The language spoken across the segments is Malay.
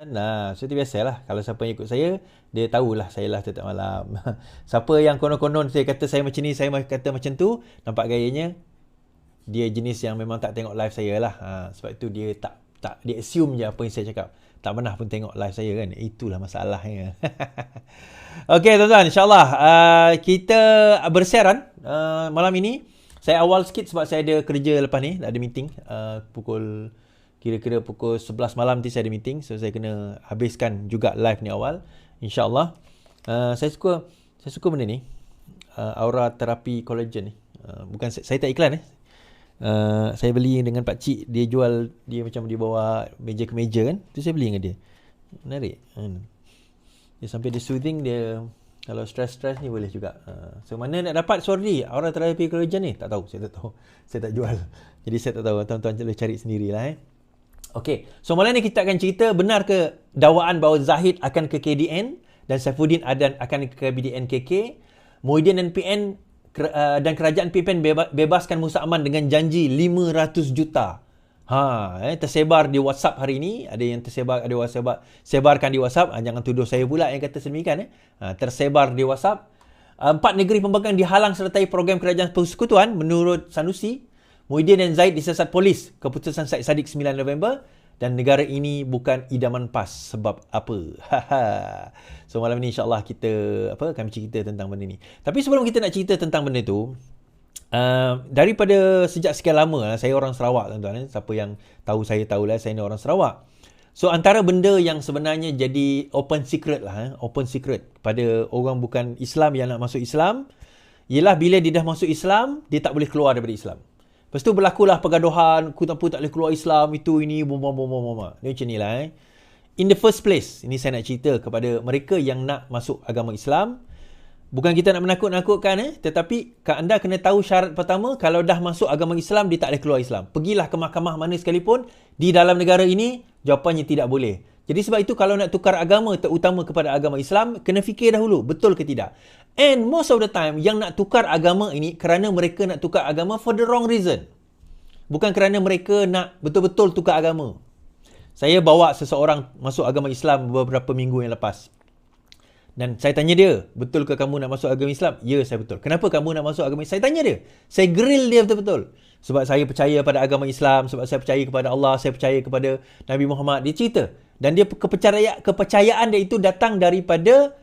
Nah, seperti biasalah. Kalau siapa yang ikut saya, dia tahulah saya lah setiap malam. Siapa yang konon-konon saya kata saya macam ni, saya kata macam tu, nampak gayanya, dia jenis yang memang tak tengok live saya lah. Sebab itu dia dia assume je apa yang saya cakap. Tak pernah pun tengok live saya kan. Itulah masalahnya. Okey tuan-tuan, insyaAllah kita bersiaran malam ini. Saya awal sikit sebab saya ada kerja lepas ni, ada meeting kira-kira pukul 11 malam nanti saya ada meeting. So saya kena habiskan juga live ni awal. InsyaAllah. Saya suka benda ni. Aura terapi collagen ni. Bukan saya tak iklan saya beli dengan pak cik, dia jual, dia macam dia bawa meja ke meja kan, tu saya beli dengan dia. Menarik. Dia sampai dia soothing, dia kalau stress ni boleh juga. So mana nak dapat sorry aura terapi collagen ni? Tak tahu, saya tak tahu. Saya tak jual. Jadi saya tak tahu, tuan-tuan boleh cari sendirilah Okey, so malam ni kita akan cerita benar ke dakwaan bahawa Zahid akan ke KDN dan Saifuddin Adan akan ke BDN KK, Muhyiddin dan PN dan kerajaan PN bebaskan Musa Aman dengan janji 500 juta. Tersebar di WhatsApp hari ini. Ada yang tersebar, ada WhatsApp, sebarkan di WhatsApp. Jangan tuduh saya pula yang kata sedemikian. Tersebar di WhatsApp. 4 negeri pembangkang dihalang sertai program kerajaan persekutuan menurut Sanusi. Muhyiddin dan Zaid disesat polis. Keputusan Syed Saddiq 9 November. Dan negara ini bukan idaman PAS. Sebab apa? So malam ni insyaAllah kita kami cerita tentang benda ni. Tapi sebelum kita nak cerita tentang benda tu, daripada sejak sekian lama, saya orang Sarawak tuan-tuan. Siapa yang tahu saya tahulah saya ni orang Sarawak. So antara benda yang sebenarnya jadi open secret open secret pada orang bukan Islam yang nak masuk Islam, ialah bila dia dah masuk Islam, dia tak boleh keluar daripada Islam. Lepas tu berlakulah pergaduhan, aku tak boleh keluar Islam, itu, ini, bom. Dia macam ni lah. In the first place, ini saya nak cerita kepada mereka yang nak masuk agama Islam. Bukan kita nak menakut-nakutkan, tetapi anda kena tahu syarat pertama, kalau dah masuk agama Islam, dia tak boleh keluar Islam. Pergilah ke mahkamah mana sekalipun, di dalam negara ini, jawapannya tidak boleh. Jadi sebab itu kalau nak tukar agama, terutama kepada agama Islam, kena fikir dahulu, betul ke tidak. And most of the time, yang nak tukar agama ini, kerana mereka nak tukar agama for the wrong reason. Bukan kerana mereka nak betul-betul tukar agama. Saya bawa seseorang masuk agama Islam beberapa minggu yang lepas. Dan saya tanya dia, betul ke kamu nak masuk agama Islam? Ya, saya betul. Kenapa kamu nak masuk agama Islam? Saya tanya dia. Saya grill dia betul-betul. Sebab saya percaya pada agama Islam, sebab saya percaya kepada Allah, saya percaya kepada Nabi Muhammad. Dia cerita. Dan dia kepercayaan dia itu datang daripada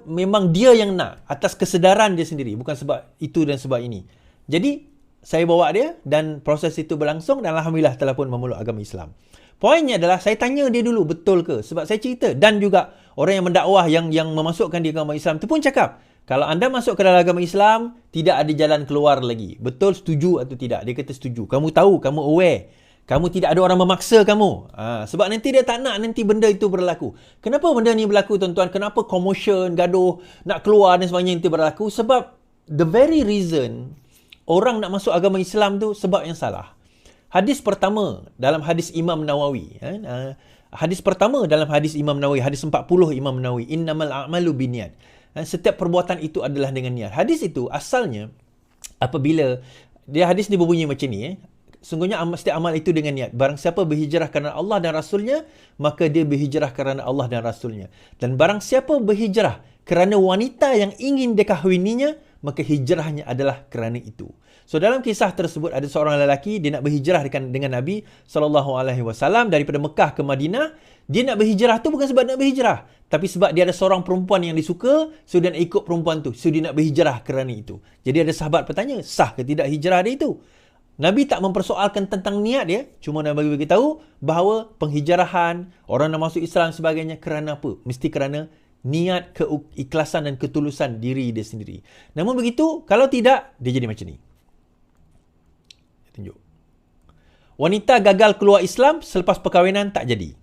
memang dia yang nak, atas kesedaran dia sendiri, bukan sebab itu dan sebab ini. Jadi saya bawa dia dan proses itu berlangsung dan alhamdulillah telah pun memeluk agama Islam. Poinnya adalah saya tanya dia dulu betul ke, sebab saya cerita, dan juga orang yang mendakwah yang memasukkan di agama Islam tu pun cakap, kalau anda masuk ke dalam agama Islam, tidak ada jalan keluar lagi. Betul, setuju atau tidak? Dia kata setuju. Kamu tahu, kamu aware. Kamu tidak ada orang memaksa kamu. Sebab nanti dia tak nak nanti benda itu berlaku. Kenapa benda ni berlaku tuan-tuan? Kenapa commotion, gaduh, nak keluar dan sebagainya itu berlaku? Sebab the very reason orang nak masuk agama Islam tu sebab yang salah. Hadis pertama dalam hadis Imam Nawawi. Hadis pertama dalam hadis Imam Nawawi. Hadis 40 Imam Nawawi. Innamal a'malu binniyat. Setiap perbuatan itu adalah dengan niat. Hadis itu asalnya apabila hadis ni berbunyi macam ni. Sungguhnya setiap amal itu dengan niat. Barang siapa berhijrah kerana Allah dan Rasulnya, maka dia berhijrah kerana Allah dan Rasulnya. Dan barang siapa berhijrah kerana wanita yang ingin dikahwininya, maka hijrahnya adalah kerana itu. So dalam kisah tersebut ada seorang lelaki, dia nak berhijrah dengan Nabi SAW daripada Mekah ke Madinah. Dia nak berhijrah tu bukan sebab nak berhijrah, tapi sebab dia ada seorang perempuan yang disuka, so dia nak ikut perempuan tu. So dia nak berhijrah kerana itu. Jadi ada sahabat bertanya, sah ke tidak hijrah dia itu? Nabi tak mempersoalkan tentang niat dia, cuma Nabi bagi tahu bahawa penghijrahan, orang nak masuk Islam sebagainya kerana apa? Mesti kerana niat, keikhlasan dan ketulusan diri dia sendiri. Namun begitu, kalau tidak, dia jadi macam ni. Tunjuk. Wanita gagal keluar Islam selepas perkahwinan tak jadi.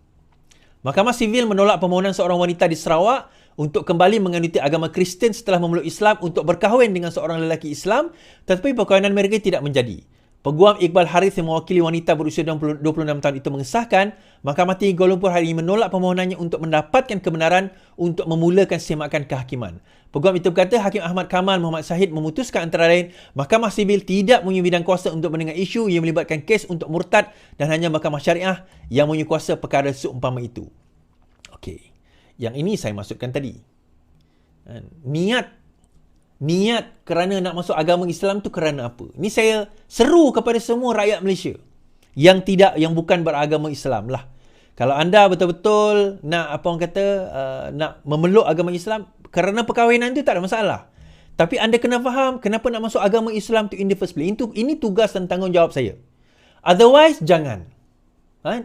Mahkamah Sivil menolak permohonan seorang wanita di Sarawak untuk kembali menganuti agama Kristian setelah memeluk Islam untuk berkahwin dengan seorang lelaki Islam, tetapi perkahwinan mereka tidak menjadi. Peguam Iqbal Harith yang mewakili wanita berusia 26 tahun itu mengesahkan, Mahkamah Tinggi Kuala Lumpur hari ini menolak permohonannya untuk mendapatkan kebenaran untuk memulakan semakan kehakiman. Peguam itu berkata, Hakim Ahmad Kamal Muhammad Syahid memutuskan antara lain, Mahkamah Sivil tidak mempunyai bidang kuasa untuk mendengar isu yang melibatkan kes untuk murtad dan hanya Mahkamah Syariah yang mempunyai kuasa perkara seumpama itu. Okey. Yang ini saya maksudkan tadi. Niat kerana nak masuk agama Islam tu kerana apa? Ni saya seru kepada semua rakyat Malaysia yang bukan beragama Islam lah. Kalau anda betul-betul nak nak memeluk agama Islam kerana perkahwinan tu tak ada masalah. Tapi anda kena faham kenapa nak masuk agama Islam tu in the first place. Ini tugas dan tanggungjawab saya. Otherwise jangan.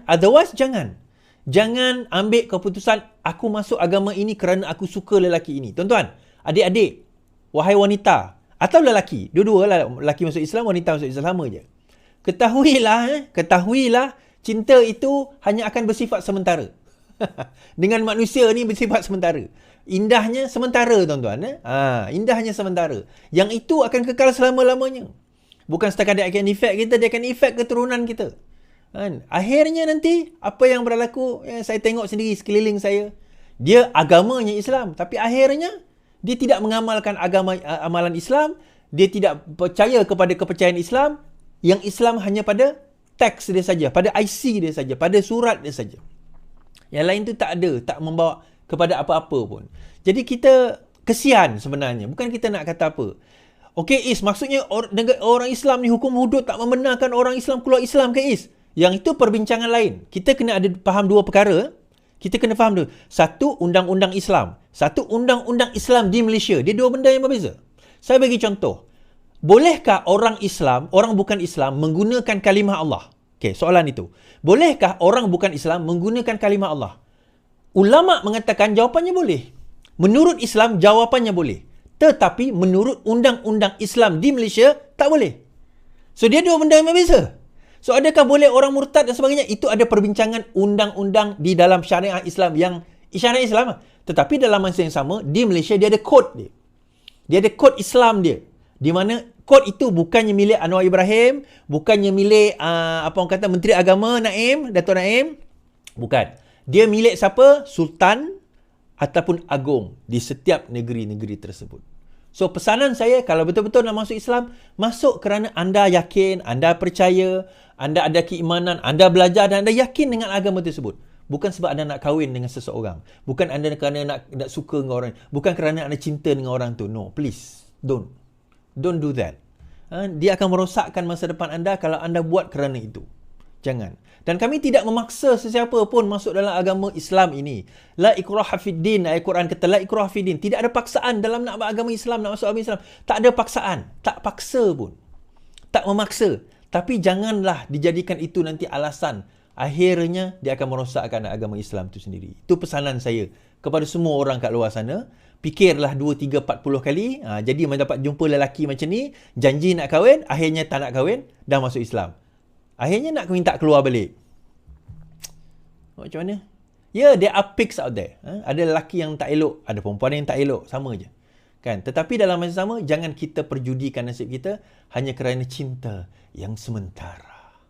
Otherwise jangan. Jangan ambil keputusan aku masuk agama ini kerana aku suka lelaki ini. Tuan-tuan, adik-adik, wahai wanita atau lelaki, dua-dua lah, lelaki masuk Islam, wanita masuk Islam, sama je. Ketahuilah cinta itu hanya akan bersifat sementara. Dengan manusia ni bersifat sementara. Indahnya sementara, tuan-tuan. Indahnya sementara. Yang itu akan kekal selama-lamanya. Bukan setakat dia akan efek kita, dia akan efek keturunan kita. Akhirnya nanti apa yang berlaku, saya tengok sendiri sekeliling saya, dia agamanya Islam, tapi akhirnya dia tidak mengamalkan amalan Islam, dia tidak percaya kepada kepercayaan Islam, yang Islam hanya pada teks dia saja, pada IC dia saja, pada surat dia saja. Yang lain tu tak ada, tak membawa kepada apa-apa pun. Jadi kita kesian sebenarnya, bukan kita nak kata apa. Okey Is, maksudnya orang Islam ni hukum hudud tak membenarkan orang Islam keluar Islam ke Is? Yang itu perbincangan lain. Kita kena ada faham dua perkara. Kita kena faham dulu. Satu, undang-undang Islam. Satu, undang-undang Islam di Malaysia. Dia dua benda yang berbeza. Saya bagi contoh. Bolehkah orang Islam, orang bukan Islam, menggunakan kalimah Allah? Okey, soalan itu. Bolehkah orang bukan Islam menggunakan kalimah Allah? Ulama mengatakan jawapannya boleh. Menurut Islam, jawapannya boleh. Tetapi menurut undang-undang Islam di Malaysia, tak boleh. So, dia dua benda yang berbeza. So, adakah boleh orang murtad dan sebagainya? Itu ada perbincangan undang-undang di dalam syariah Islam yang syariah Islam. Tetapi dalam masa yang sama, di Malaysia dia ada kod dia. Dia ada kod Islam dia. Di mana kod itu bukannya milik Anwar Ibrahim, bukannya milik Menteri Agama Naim, Dato' Naim. Bukan. Dia milik siapa? Sultan ataupun agung di setiap negeri-negeri tersebut. So, pesanan saya, kalau betul-betul nak masuk Islam, masuk kerana anda yakin, anda percaya, anda ada keimanan, anda belajar dan anda yakin dengan agama tersebut. Bukan sebab anda nak kahwin dengan seseorang. Bukan anda kerana nak suka dengan orang. Bukan kerana anda cinta dengan orang tu. No, please. Don't do that. Dia akan merosakkan masa depan anda kalau anda buat kerana itu. Jangan. Dan kami tidak memaksa sesiapa pun masuk dalam agama Islam ini. La ikraha fid din. Ayat Quran kata la ikraha fid din. Tidak ada paksaan dalam nak beragama Islam, nak masuk agama Islam. Tak ada paksaan. Tak paksa pun. Tak memaksa. Tapi janganlah dijadikan itu nanti alasan. Akhirnya dia akan merosakkan agama Islam itu sendiri. Itu pesanan saya kepada semua orang kat luar sana. Fikirlah 2, 3, 40 kali. Jadi mendapat jumpa lelaki macam ni, janji nak kahwin, akhirnya tak nak kahwin, dah masuk Islam. Akhirnya nak minta keluar balik. Macam mana? Ya, there are pigs out there. Ada lelaki yang tak elok, ada perempuan yang tak elok, sama je. Kan? Tetapi dalam masa sama, jangan kita perjudikan nasib kita hanya kerana cinta yang sementara.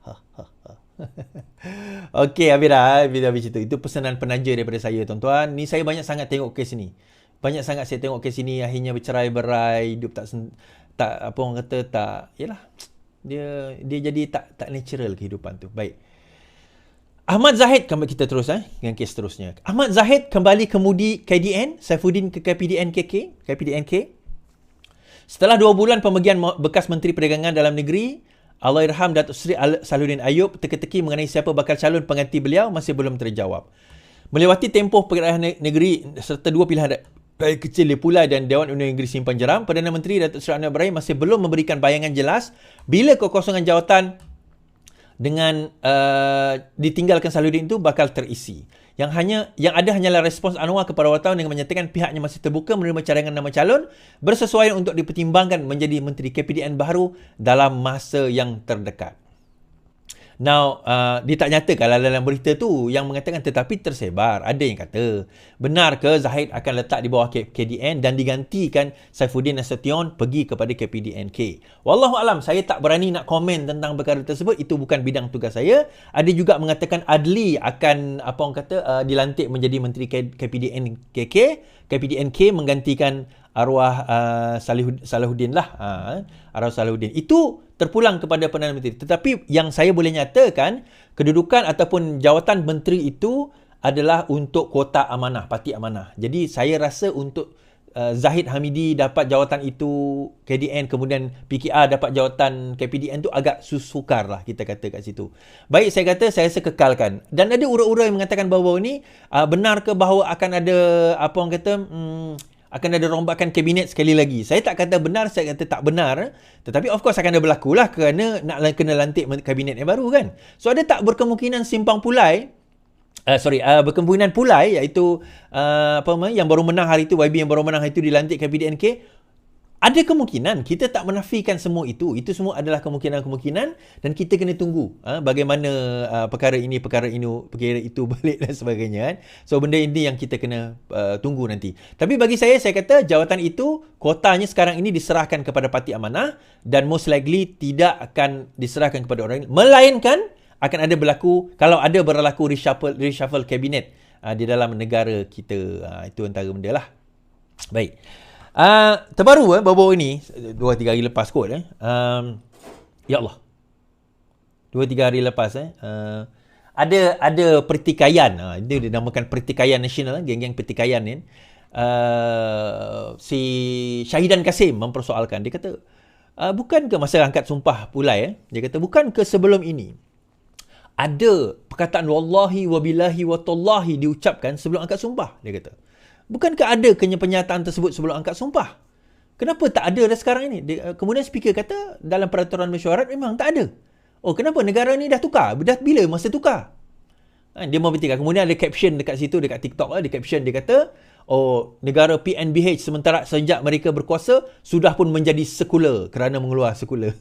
Okey, habis itu. Itu pesanan penaja daripada saya, tuan-tuan. Ni saya banyak sangat tengok kes ni. Banyak sangat saya tengok kes ini, akhirnya bercerai-berai, hidup tak apa orang kata, tak, yalah. Dia jadi tak natural kehidupan tu. Baik. Ahmad Zahid, kembali kita terus dengan kes seterusnya. Ahmad Zahid kembali kemudi KDN, Saifuddin ke KPDNK. Setelah 2 bulan pemergian bekas Menteri Perdagangan Dalam Negeri, Allahyarham Datuk Seri Salahuddin Ayub, teka-teki mengenai siapa bakal calon pengganti beliau masih belum terjawab. Melewati tempoh Pilihan Negeri serta 2 pilihan raya kecil di Pulai dan Dewan Undangan Negeri Simpang Jeram, Perdana Menteri Datuk Seri Anwar Ibrahim masih belum memberikan bayangan jelas bila kekosongan jawatan dengan ditinggalkan Salahuddin itu bakal terisi. Yang ada hanyalah respons Anwar kepada wartawan dengan menyatakan pihaknya masih terbuka menerima cadangan nama calon bersesuaian untuk dipertimbangkan menjadi Menteri KPDN baru dalam masa yang terdekat. Now, dia tak nyatakan dalam berita tu yang mengatakan tetapi tersebar. Ada yang kata, benar ke Zahid akan letak di bawah KDN dan digantikan Saifuddin Nasution pergi kepada KPDNK? Wallahualam, saya tak berani nak komen tentang perkara tersebut. Itu bukan bidang tugas saya. Ada juga mengatakan Adli akan dilantik menjadi Menteri KPDNK menggantikan arwah Salahuddin lah. Arwah Salahuddin. Itu terpulang kepada Perdana Menteri. Tetapi yang saya boleh nyatakan, kedudukan ataupun jawatan menteri itu adalah untuk kota amanah, parti amanah. Jadi saya rasa untuk Zahid Hamidi dapat jawatan itu KDN, kemudian PKR dapat jawatan KPDN tu agak sukar lah kita kata kat situ. Baik, saya kata saya rasa kekalkan. Dan ada ura-ura yang mengatakan bahawa ni benar ke bahawa akan ada akan ada rombakan kabinet sekali lagi. Saya tak kata benar, saya kata tak benar. Tetapi of course akan ada berlaku lah kerana nak kena lantik kabinet yang baru kan. So ada tak berkemungkinan simpang pulai, berkemungkinan pulai iaitu yang baru menang hari itu, YB yang baru menang hari itu dilantik KPDNK. Ada kemungkinan, kita tak menafikan semua itu. Itu semua adalah kemungkinan-kemungkinan dan kita kena tunggu bagaimana perkara itu balik dan sebagainya kan. So benda ini yang kita kena tunggu nanti. Tapi bagi saya kata jawatan itu kuotanya sekarang ini diserahkan kepada Parti Amanah dan most likely tidak akan diserahkan kepada orang lain, melainkan akan ada berlaku reshuffle kabinet di dalam negara kita. Itu antara benda lah. Baik. Terbaru baru-baru ini 2-3 hari lepas kot ya Allah 2-3 hari lepas ada pertikaian, dia dinamakan pertikaian nasional, geng-geng pertikaian ni. Si Syahidan Kasim mempersoalkan, dia kata bukan ke masa angkat sumpah pulai dia kata bukan ke sebelum ini ada perkataan wallahi wabillahi watallahi diucapkan sebelum angkat sumpah, dia kata. Bukankah ada pernyataan tersebut sebelum angkat sumpah? Kenapa tak ada dah sekarang ini? Kemudian speaker kata dalam peraturan mesyuarat memang tak ada. Oh, kenapa negara ni dah tukar? Dah bila masa tukar? Dia membuktikan. Kemudian ada caption dekat situ, dekat TikTok lah, ada caption dia kata, oh, negara PNBH sementara sejak mereka berkuasa sudah pun menjadi sekular kerana mengeluar sekular.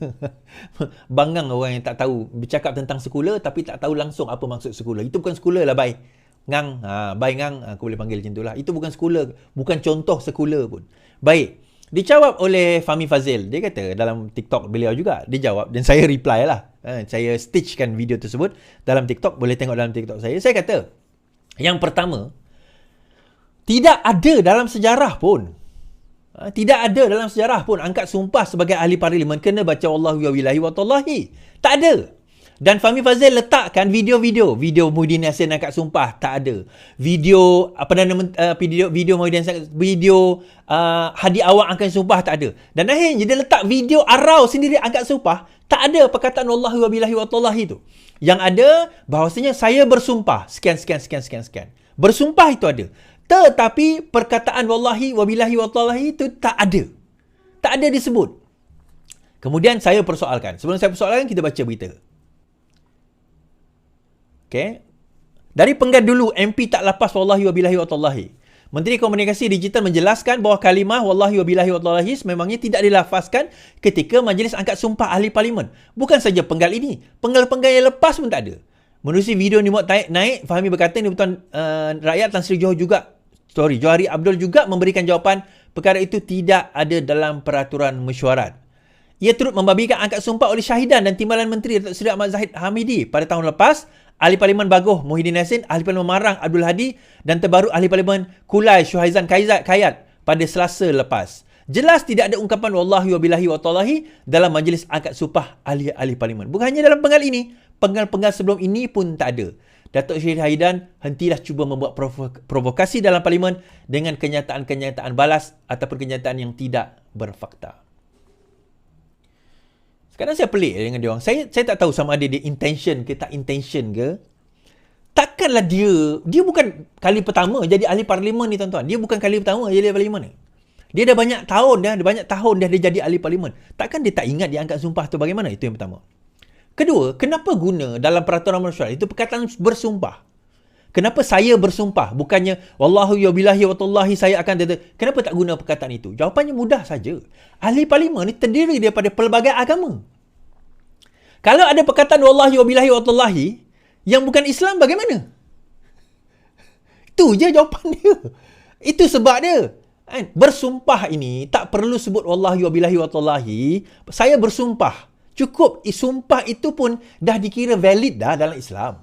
Bangang orang yang tak tahu bercakap tentang sekular tapi tak tahu langsung apa maksud sekular. Itu bukan sekular lah, bye. Ngang, baik ngang, aku boleh panggil macam itulah. Itu bukan sekular, bukan contoh sekular pun. Baik, dijawab oleh Fahmi Fazil. Dia kata dalam TikTok beliau juga, dia jawab dan saya reply lah. Saya stitchkan video tersebut dalam TikTok, boleh tengok dalam TikTok saya. Saya kata, yang pertama, tidak ada dalam sejarah pun. Tidak ada dalam sejarah pun angkat sumpah sebagai ahli parlimen kena baca wallahu wa billahi wa tallahi. Tak ada. Dan Fahmi Fazil letakkan video Muhyiddin Yassin angkat sumpah, tak ada. Video Muhyiddin Yassin, video Hadi Awang angkat sumpah, tak ada. Dan akhirnya dia letak video Arau sendiri angkat sumpah, tak ada perkataan wallahi wa billahi wa tallahi itu. Yang ada bahawasanya saya bersumpah sekian. Bersumpah itu ada. Tetapi perkataan wallahi wa billahi wa tallahi itu tak ada. Tak ada disebut. Kemudian saya persoalkan. Sebelum saya persoalkan, kita baca berita. Okay. Dari Penggan dulu, MP tak lepas wallahi wa billahi wa tallahi. Menteri Komunikasi Digital menjelaskan bahawa kalimah wallahi wa billahi wa tallahi sememangnya tidak dilafazkan ketika majlis angkat sumpah ahli parlimen. Bukan saja penggal ini, penggal-penggal yang lepas pun tak ada. Menerusi video ni muat naik, Fahmi berkata ni Pertuan Rakyat Tan Sri Johari Abdul juga memberikan jawapan perkara itu tidak ada dalam peraturan mesyuarat. Ia turut membabikan angkat sumpah oleh Syahidan dan Timbalan Menteri Datuk Seri Ahmad Zahid Hamidi pada tahun lepas, Ahli Parlimen Bagoh Muhyiddin Yassin, Ahli Parlimen Marang Abdul Hadi dan terbaru Ahli Parlimen Kulai Syuhaizan Kayat pada Selasa lepas. Jelas tidak ada ungkapan wallahi wa billahi wa tallahi dalam majlis angkat sumpah ahli-ahli parlimen. Bukan hanya dalam penggal ini, penggal-penggal sebelum ini pun tak ada. Datuk Seri Syahidan hentilah cuba membuat provokasi dalam parlimen dengan kenyataan-kenyataan balas ataupun kenyataan yang tidak berfakta. Sekarang saya pelik dengan dia orang. Saya tak tahu sama ada dia intention ke tak intention ke. Takkanlah dia bukan kali pertama jadi ahli parlimen ni tuan-tuan. Dia bukan kali pertama jadi ahli parlimen ni. Dia dah banyak tahun dah dia jadi ahli parlimen. Takkan dia tak ingat dia angkat sumpah tu bagaimana? Itu yang pertama. Kedua, kenapa guna dalam peraturan mesyuarat itu perkataan bersumpah? Kenapa saya bersumpah? Bukannya wallahu ya billahi wa tallahi saya akan. Kenapa tak guna perkataan itu? Jawapannya mudah saja. Ahli parlimen ni terdiri daripada pelbagai agama. Kalau ada perkataan wallahi wa billahi wa tallahi yang bukan Islam, bagaimana? Itu je jawapan dia. Itu sebab dia. Bersumpah ini tak perlu sebut wallahi wa billahi wa tallahi. Saya bersumpah. Cukup sumpah itu pun dah dikira valid dah dalam Islam.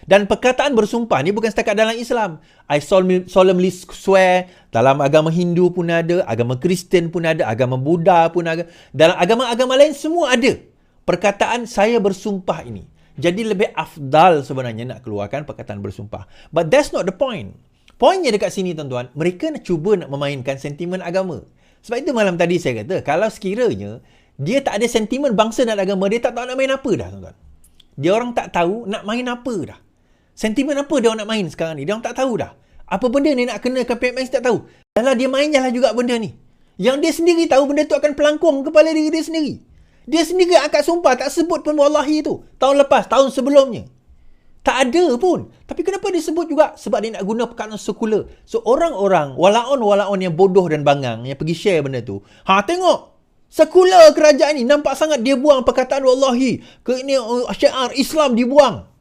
Dan perkataan bersumpah ni bukan setakat dalam Islam. I solemnly swear, dalam agama Hindu pun ada, agama Kristian pun ada, agama Buddha pun ada. Dalam agama-agama lain semua ada. Perkataan saya bersumpah ini. Jadi lebih afdal sebenarnya nak keluarkan perkataan bersumpah. But that's not the point. Poinnya dekat sini tuan-tuan, mereka nak cuba nak memainkan sentimen agama. Sebab itu malam tadi saya kata, kalau sekiranya dia tak ada sentimen bangsa dan agama, dia tak tahu nak main apa dah tuan-tuan. Dia orang tak tahu nak main apa dah. Sentimen apa dia orang nak main sekarang ni, dia orang tak tahu dah. Apa benda ni nak kenakan PMS tak tahu. Yalah dia main jalan juga benda ni. Yang dia sendiri tahu benda tu akan pelangkung kepala diri dia sendiri. Dia sendiri akad sumpah tak sebut pun wallahi tu. Tahun lepas, tahun sebelumnya. Tak ada pun. Tapi kenapa dia sebut juga? Sebab dia nak guna perkataan sekular. So orang-orang, walaun yang bodoh dan bangang yang pergi share benda tu. Tengok. Sekular kerajaan ni nampak sangat dia buang perkataan wallahi. Ini syiar Islam dibuang.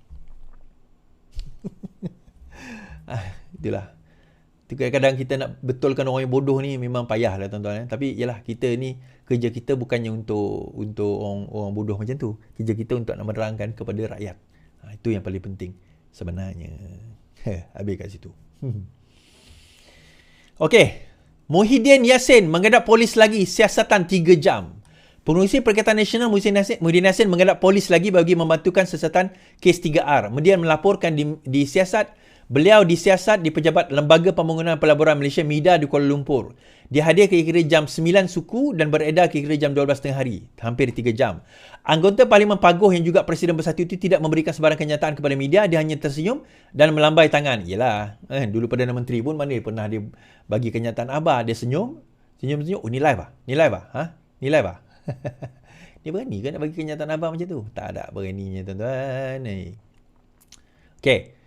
Itulah. Kadang-kadang kita nak betulkan orang yang bodoh ni memang payah lah tuan-tuan. Tapi yalah, kita ni kerja kita bukannya untuk orang bodoh macam tu. Kerja kita untuk nak menerangkan kepada rakyat. Itu yang paling penting sebenarnya. Habis kat situ. Okey. Muhyiddin Yassin menghadap polis lagi siasatan 3 jam. Pengurusi Perikatan Nasional Muhyiddin Yassin menghadap polis lagi bagi membantukan siasatan kes 3R. Kemudian melaporkan di siasat. Beliau disiasat di pejabat Lembaga Pembangunan Pelaburan Malaysia MIDA di Kuala Lumpur. Dia hadir kira-kira jam 9 suku dan beredar kira-kira jam 12 tengah hari. Hampir 3 jam. Anggota Parlimen Paguh yang juga Presiden Bersatu itu tidak memberikan sebarang kenyataan kepada media. Dia hanya tersenyum dan melambai tangan. Yelah, dulu Perdana Menteri pun mana pernah dia bagi kenyataan Abah. Dia senyum. Senyum-senyum. Oh, ni live lah? Ni live lah? Ni live lah? Dia berani ke nak bagi kenyataan Abah macam tu? Tak ada beraninya tuan-tuan. Okey.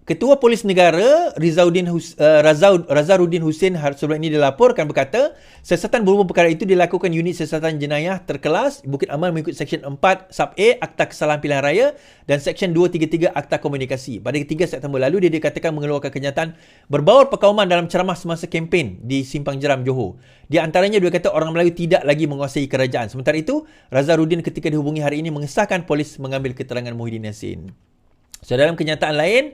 Ketua Polis Negara Razaruddin Hussein sebelum ini dilaporkan berkata siasatan berhubung perkara itu dilakukan unit siasatan jenayah terkelas Bukit Aman mengikut Seksyen 4 Sub A Akta Kesalahan Pilihan Raya dan Seksyen 233 Akta Komunikasi. Pada 3 September lalu dia dikatakan mengeluarkan kenyataan berbaur perkauman dalam ceramah semasa kempen di Simpang Jeram, Johor. Di antaranya dia kata orang Melayu tidak lagi menguasai kerajaan. Sementara itu Razaruddin ketika dihubungi hari ini mengesahkan polis mengambil keterangan Muhyiddin Yassin. So dalam kenyataan lain,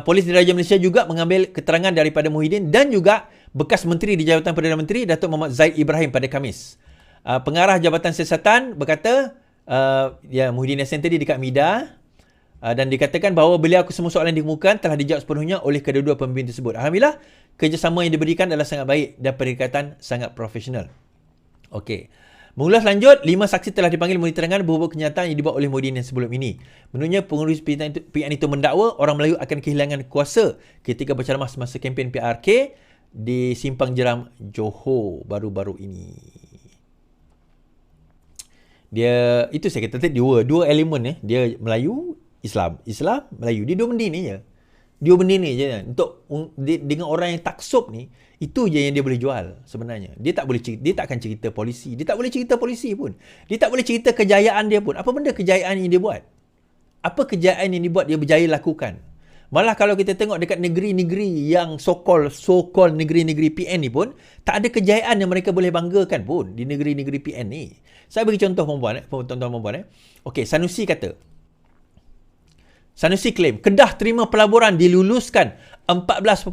Polis Diraja Malaysia juga mengambil keterangan daripada Muhyiddin dan juga bekas Menteri di Jabatan Perdana Menteri Datuk Muhammad Zaid Ibrahim pada Khamis. Pengarah Jabatan Siasatan berkata, Muhyiddin Yassin tadi dekat MIDA dan dikatakan bahawa beliau semua soalan yang dikemukakan telah dijawab sepenuhnya oleh kedua-dua pemimpin tersebut. Alhamdulillah, kerjasama yang diberikan adalah sangat baik dan perikatan sangat profesional. Okey. Mengulas lanjut, 5 saksi telah dipanggil memberi keterangan berhubung kenyataan yang dibuat oleh Muhyiddin yang sebelum ini. Menurutnya, pengurus PN itu mendakwa orang Melayu akan kehilangan kuasa ketika berceramah semasa kempen PRK di Simpang Jeram, Johor baru-baru ini. Dia, itu saya kata tadi, dua elemen dia Melayu, Islam, Melayu. Dia dua benda ni je. Dua benda ni je. Untuk dengan orang yang taksub ni, itu je yang dia boleh jual sebenarnya. Dia tak akan cerita polisi. Dia tak boleh cerita polisi pun. Dia tak boleh cerita kejayaan dia pun. Apa benda kejayaan yang dia buat? Apa kejayaan yang dia buat dia berjaya lakukan? Malah kalau kita tengok dekat negeri-negeri yang so-called negeri-negeri PN ni pun, tak ada kejayaan yang mereka boleh banggakan pun di negeri-negeri PN ni. Saya bagi contoh tuan-tuan. Okey, Sanusi claim Kedah terima pelaburan diluluskan 14.6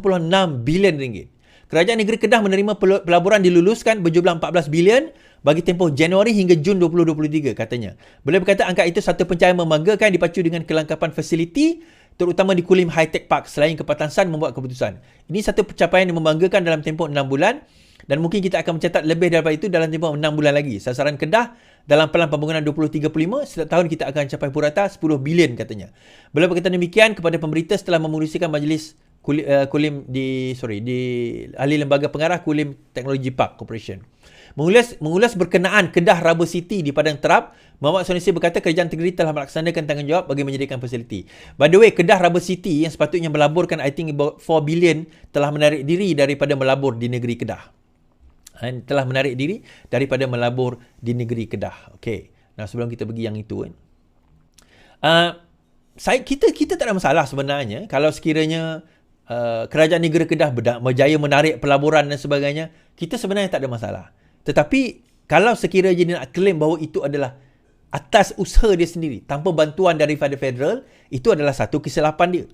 bilion ringgit. Kerajaan negeri Kedah menerima pelaburan diluluskan berjumlah 14 bilion bagi tempoh Januari hingga Jun 2023 katanya. Beliau berkata angka itu satu pencapaian membanggakan dipacu dengan kelengkapan fasiliti terutama di Kulim High Tech Park selain Kepatan San membuat keputusan. Ini satu pencapaian yang membanggakan dalam tempoh 6 bulan dan mungkin kita akan mencatat lebih daripada itu dalam tempoh 6 bulan lagi. Sasaran Kedah dalam Pelan Pembangunan 2035 setiap tahun kita akan capai purata 10 bilion katanya. Beliau berkata demikian kepada pemberita setelah memurusikan majlis di ahli lembaga pengarah Kulim Technology Park Corporation. Mengulas berkenaan Kedah Rubber City di Padang Terap, Muhammad Sanusi berkata kerajaan negeri telah melaksanakan tanggungjawab bagi menyediakan fasiliti. By the way, Kedah Rubber City yang sepatutnya melaburkan I think about 4 bilion telah menarik diri daripada melabur di negeri Kedah. Okey. Nah, sebelum kita pergi yang itu kan. Kita tak ada masalah sebenarnya kalau sekiranya kerajaan negeri Kedah berjaya menarik pelaburan dan sebagainya, kita sebenarnya tak ada masalah. Tetapi kalau sekiranya dia nak claim bahawa itu adalah atas usaha dia sendiri tanpa bantuan daripada federal, itu adalah satu kesilapan dia.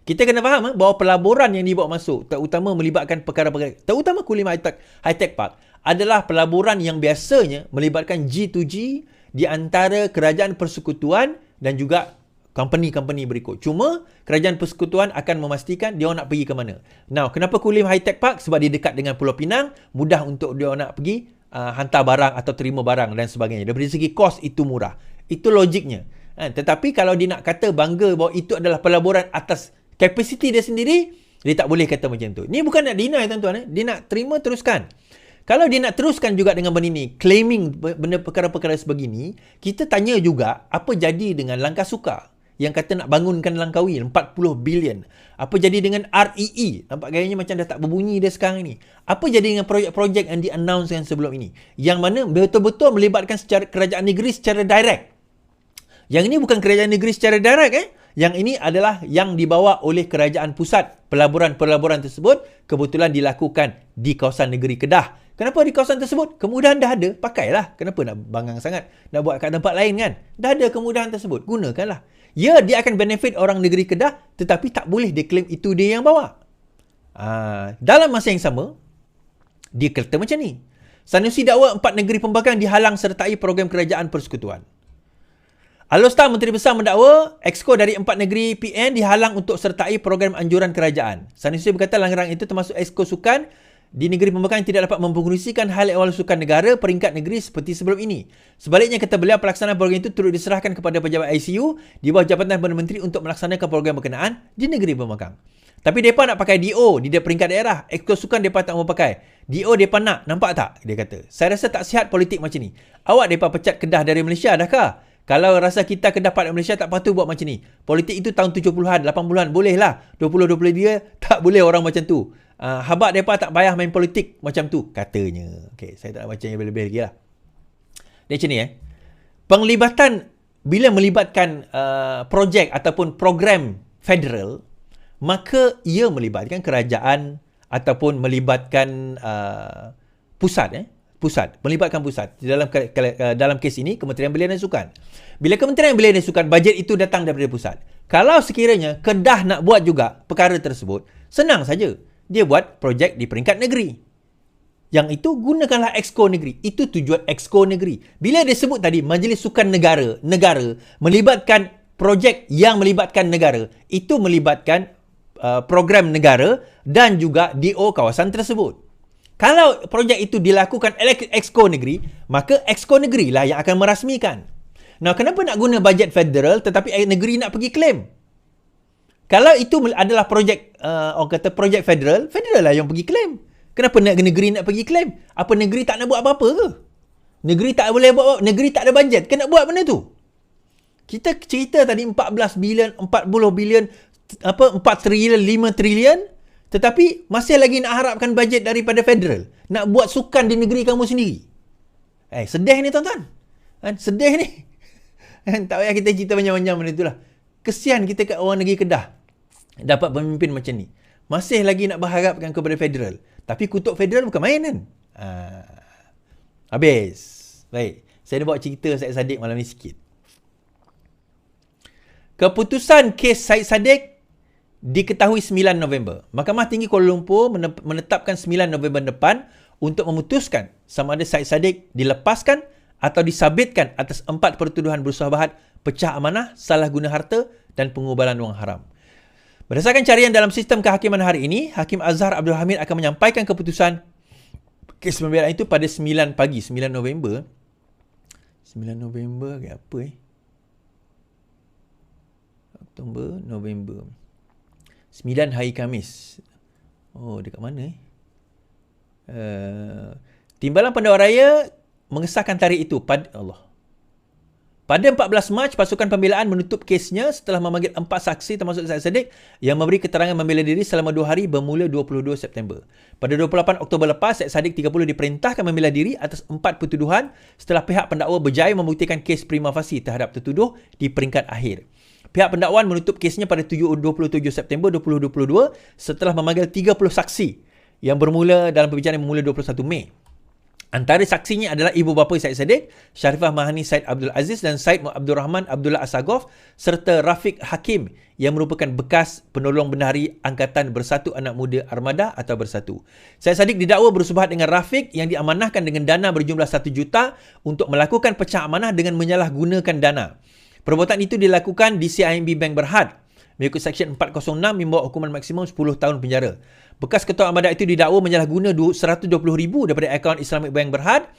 Kita kena faham bahawa pelaburan yang dibawa masuk, terutama melibatkan perkara-perkara, terutama Kulim High-Tech Park, adalah pelaburan yang biasanya melibatkan G2G di antara kerajaan persekutuan dan juga company-company berikut. Cuma kerajaan persekutuan akan memastikan dia nak pergi ke mana. Now, kenapa Kulim High-Tech Park? Sebab dia dekat dengan Pulau Pinang, mudah untuk dia nak pergi hantar barang atau terima barang dan sebagainya. Dari segi kos itu murah. Itu logiknya. Tetapi kalau dia nak kata bangga bahawa itu adalah pelaburan atas kapasiti dia sendiri, dia tak boleh kata macam tu. Ni bukan nak deny tuan-tuan. Dia nak terima, teruskan. Kalau dia nak teruskan juga dengan benda ni, claiming benda perkara-perkara sebegini, kita tanya juga apa jadi dengan Langkah Sukar yang kata nak bangunkan Langkawi 40 bilion. Apa jadi dengan REE? Nampak gayanya macam dah tak berbunyi dia sekarang ni. Apa jadi dengan projek-projek yang di-announcekan sebelum ini? Yang mana betul-betul melibatkan secara kerajaan negeri secara direct. Yang ini bukan kerajaan negeri secara direct. Yang ini adalah yang dibawa oleh kerajaan pusat. Pelaburan-pelaburan tersebut kebetulan dilakukan di kawasan negeri Kedah. Kenapa di kawasan tersebut? Kemudahan dah ada, pakailah. Kenapa nak bangang sangat? Nak buat kat tempat lain kan? Dah ada kemudahan tersebut, gunakanlah. Ya, dia akan benefit orang negeri Kedah, tetapi tak boleh dia claim itu dia yang bawa. Dalam masa yang sama, dia kata macam ni. Sanusi dakwa 4 negeri pembangkang dihalang sertai program kerajaan persekutuan. Alostar Menteri Besar mendakwa Exco dari 4 negeri PN dihalang untuk sertai program anjuran kerajaan. Sanusi berkata langgaran itu termasuk Exco Sukan di negeri pembangkang tidak dapat mempengerusikan hal ehwal sukan negara peringkat negeri seperti sebelum ini. Sebaliknya, kata beliau, pelaksanaan program itu turut diserahkan kepada pejabat ICU di bawah Jabatan Perdana Menteri untuk melaksanakan program berkenaan di negeri pembangkang. Tapi mereka nak pakai DO di peringkat daerah. Exco Sukan mereka tak mau pakai. DO mereka nak. Nampak tak? Dia kata. Saya rasa tak sihat politik macam ni. Awak mereka pecat Kedah dari Malaysia dah kah? Kalau rasa kita Kedah part Malaysia tak patut buat macam ni. Politik itu tahun 70-an, 80-an boleh lah. 20-23 tak boleh orang macam tu. Habak mereka tak payah main politik macam tu, katanya. Okay, saya tak nak baca yang lebih-lebih lagi lah. Dia macam ni penglibatan, bila melibatkan projek ataupun program federal, maka ia melibatkan kerajaan ataupun melibatkan pusat. Melibatkan pusat. Dalam kes ini, Kementerian Belia dan Sukan. Bila Kementerian Belia dan Sukan, bajet itu datang daripada pusat. Kalau sekiranya Kedah nak buat juga perkara tersebut, senang saja. Dia buat projek di peringkat negeri. Yang itu, gunakanlah Exco negeri. Itu tujuan Exco negeri. Bila dia sebut tadi, Majlis Sukan Negara melibatkan projek yang melibatkan negara, itu melibatkan program negara dan juga DO kawasan tersebut. Kalau projek itu dilakukan Exco negeri, maka Exco negeri lah yang akan merasmikan. Nah, kenapa nak guna bajet federal tetapi negeri nak pergi claim? Kalau itu adalah projek, orang kata projek federal lah yang pergi claim. Kenapa negeri nak pergi claim? Apa negeri tak nak buat apa-apa ke? Negeri tak boleh buat, negeri tak ada bajet ke nak buat benda tu? Kita cerita tadi 14 bilion, 40 bilion, 4 trilion, 5 trilion, tetapi masih lagi nak harapkan bajet daripada federal. Nak buat sukan di negeri kamu sendiri. Sedih ni tuan-tuan. Sedih ni. Tak payah kita cerita banyak-banyak benda itulah. Kesian kita kat orang negeri Kedah dapat pemimpin macam ni. Masih lagi nak berharapkan kepada federal. Tapi kutuk federal bukan main kan? Habis. Baik. Saya nak bawa cerita Syed Saddiq malam ni sikit. Keputusan kes Syed Saddiq diketahui 9 November. Mahkamah Tinggi Kuala Lumpur menetapkan 9 November depan untuk memutuskan sama ada Syed Saddiq dilepaskan atau disabitkan atas 4 pertuduhan bersuabahat, pecah amanah, salah guna harta dan pengubalan wang haram. Berdasarkan carian dalam sistem kehakiman hari ini, Hakim Azhar Abdul Hamid akan menyampaikan keputusan kes pembelaan itu pada 9 pagi, 9 November. 9 November ke apa Oktober, November. 9 hari Khamis. Oh, dekat mana Timbalan Pendakwa Raya mengesahkan tarikh itu pada Pada 14 Mac, pasukan pembelaan menutup kesnya setelah memanggil 4 saksi termasuk Syed Saddiq yang memberi keterangan membela diri selama 2 hari bermula 22 September. Pada 28 Oktober lepas, Syed Saddiq 30 diperintahkan membela diri atas 4 pertuduhan setelah pihak pendakwa berjaya membuktikan kes prima facie terhadap tertuduh di peringkat akhir. Pihak pendakwaan menutup kesnya pada 27 September 2022 setelah memanggil 30 saksi yang bermula dalam perbicaraan bermula 21 Mei. Antara saksinya adalah ibu bapa Syed Saddiq, Sharifah Mahani Syed Abdul Aziz dan Syed Abdul Rahman Abdullah Assagoff serta Rafiq Hakim yang merupakan bekas penolong bendahari Angkatan Bersatu Anak Muda Armada atau Bersatu. Syed Saddiq didakwa bersubahat dengan Rafiq yang diamanahkan dengan dana berjumlah 1 juta untuk melakukan pecah amanah dengan menyalahgunakan dana. Perbuatan itu dilakukan di CIMB Bank Berhad. Mengikut Seksyen 406 membawa hukuman maksimum 10 tahun penjara. Bekas ketua Armada itu didakwa menyalahguna $120,000 daripada akaun Islamic Bank Berhad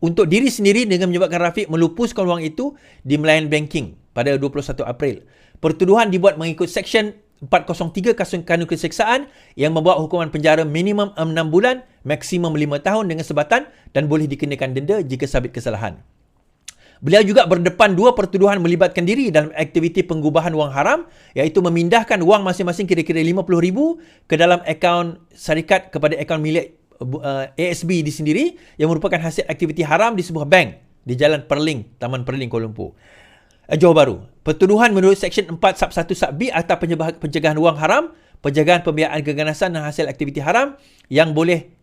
untuk diri sendiri dengan menyebabkan Rafiq melupuskan wang itu di Melayan Banking pada 21 April. Pertuduhan dibuat mengikut Seksyen 403 Kanun Keseksaan yang membawa hukuman penjara minimum 6 bulan, maksimum 5 tahun dengan sebatan dan boleh dikenakan denda jika sabit kesalahan. Beliau juga berdepan 2 pertuduhan melibatkan diri dalam aktiviti pengubahan wang haram, iaitu memindahkan wang masing-masing kira-kira $50,000 ke dalam akaun syarikat kepada akaun milik ASB di sendiri yang merupakan hasil aktiviti haram di sebuah bank di Jalan Perling, Taman Perling, Kuala Lumpur, Johor Bahru. Pertuduhan menurut Seksyen 4 Sub 1 Sub B Akta Pencegahan Wang Haram, penjagaan pembiayaan keganasan dan hasil aktiviti haram yang boleh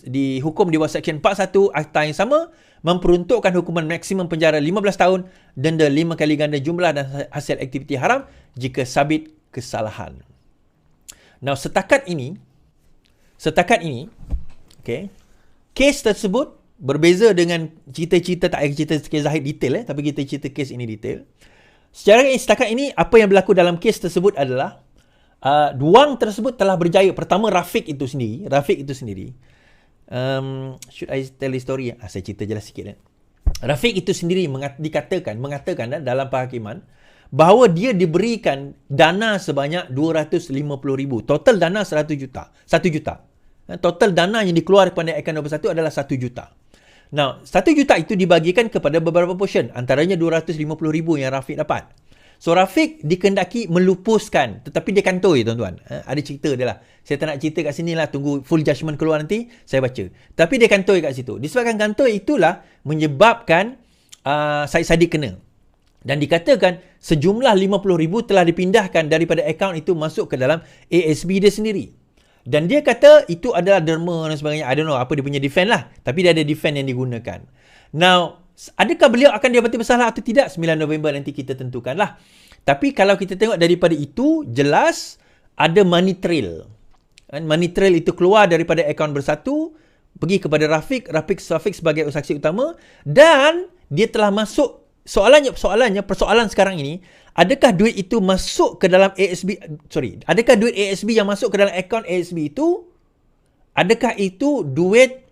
dihukum di bawah Seksyen 41 Akta yang sama, memperuntukkan hukuman maksimum penjara 15 tahun, denda 5 kali ganda jumlah dan hasil aktiviti haram jika sabit kesalahan. Now, setakat ini, okay, kes tersebut berbeza dengan cerita-cerita, tak payah cerita kes Zahid detail, tapi kita cerita kes ini detail. Setakat ini, apa yang berlaku dalam kes tersebut adalah wang tersebut telah berjaya. Pertama, Rafiq itu sendiri. Should I tell the story? Saya cerita jelas sikit. Rafiq itu sendiri mengatakan dalam penghakiman bahawa dia diberikan dana sebanyak $250,000. Total dana 1 juta. Total dana yang dikeluarkan pada akaun nombor 1 adalah 1 juta. Now, 1 juta itu dibagikan kepada beberapa portion. Antaranya $250,000 yang Rafiq dapat. So, Rafiq dikendaki melupuskan, tetapi dia kantoi, tuan-tuan. Ada cerita dia lah. Saya tak nak cerita kat sini lah, tunggu full judgment keluar nanti, saya baca. Tapi dia kantoi kat situ. Disebabkan kantoi itulah menyebabkan Syed Saddiq kena. Dan dikatakan sejumlah $50,000 telah dipindahkan daripada akaun itu masuk ke dalam ASB dia sendiri. Dan dia kata itu adalah derma dan sebagainya. I don't know apa dia punya defend lah. Tapi dia ada defend yang digunakan. Now, adakah beliau akan didapati bersalah atau tidak? 9 November nanti kita tentukanlah. Tapi kalau kita tengok daripada itu, jelas ada money trail. Money trail itu keluar daripada akaun Bersatu, pergi kepada Rafiq sebagai saksi utama, dan dia telah masuk. Persoalan sekarang ini, adakah duit itu masuk ke dalam adakah duit ASB yang masuk ke dalam akaun ASB itu, adakah itu duit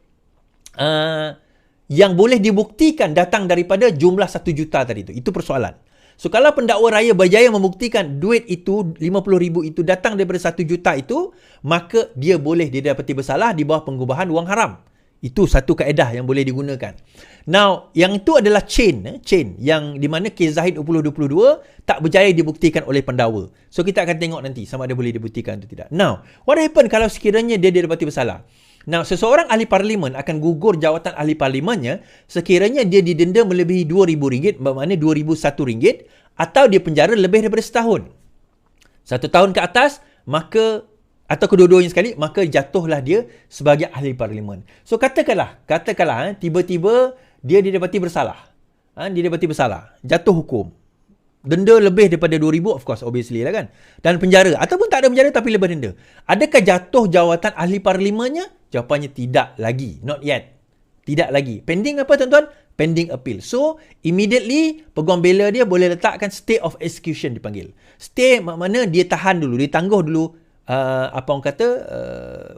yang boleh dibuktikan datang daripada jumlah 1 juta tadi itu? Itu persoalan. So, kalau pendakwa raya berjaya membuktikan duit itu, $50,000 itu datang daripada 1 juta itu, maka dia boleh didapati bersalah di bawah pengubahan wang haram. Itu satu kaedah yang boleh digunakan. Now, yang itu adalah chain yang di mana kes Zahid 2022 tak berjaya dibuktikan oleh pendakwa. So, kita akan tengok nanti sama ada boleh dibuktikan atau tidak. Now, what happen kalau sekiranya dia didapati bersalah? Now, seseorang ahli parlimen akan gugur jawatan ahli parlimennya sekiranya dia didenda melebihi RM2,000, bermakna RM2,001, atau dia penjara lebih daripada setahun. 1 tahun ke atas, maka atau kedua-duanya sekali, maka jatuhlah dia sebagai ahli parlimen. So, katakanlah tiba-tiba dia didapati bersalah. Jatuh hukum. Denda lebih daripada RM2,000, of course, obviously lah kan. Dan penjara. Ataupun tak ada penjara tapi lebih denda. Adakah jatuh jawatan ahli parlimennya? Jawapannya tidak lagi. Not yet. Tidak lagi. Pending apa, tuan-tuan? Pending appeal. So, immediately, peguam bela dia boleh letakkan stay of execution dipanggil. Stay maknanya dia tahan dulu, dia tangguh dulu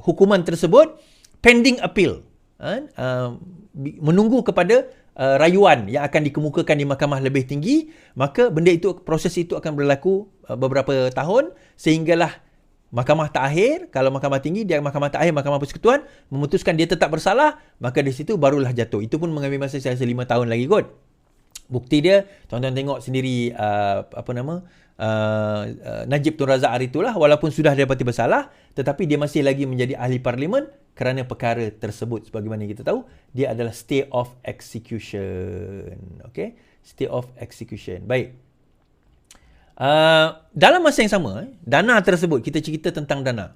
hukuman tersebut pending appeal, menunggu kepada rayuan yang akan dikemukakan di mahkamah lebih tinggi. Maka proses itu akan berlaku beberapa tahun sehinggalah mahkamah terakhir. Kalau mahkamah tinggi, dia mahkamah terakhir, mahkamah persekutuan memutuskan dia tetap bersalah, maka di situ barulah jatuh. Itu pun mengambil masa saya rasa 5 tahun lagi kot. Bukti dia, tuan-tuan tengok sendiri Najib Tun Razak hari itulah, walaupun sudah didapati bersalah, tetapi dia masih lagi menjadi ahli parlimen kerana perkara tersebut. Sebagaimana kita tahu, dia adalah stay of execution. Okay? Stay of execution. Baik. Dalam masa yang sama, dana tersebut, kita cerita tentang dana.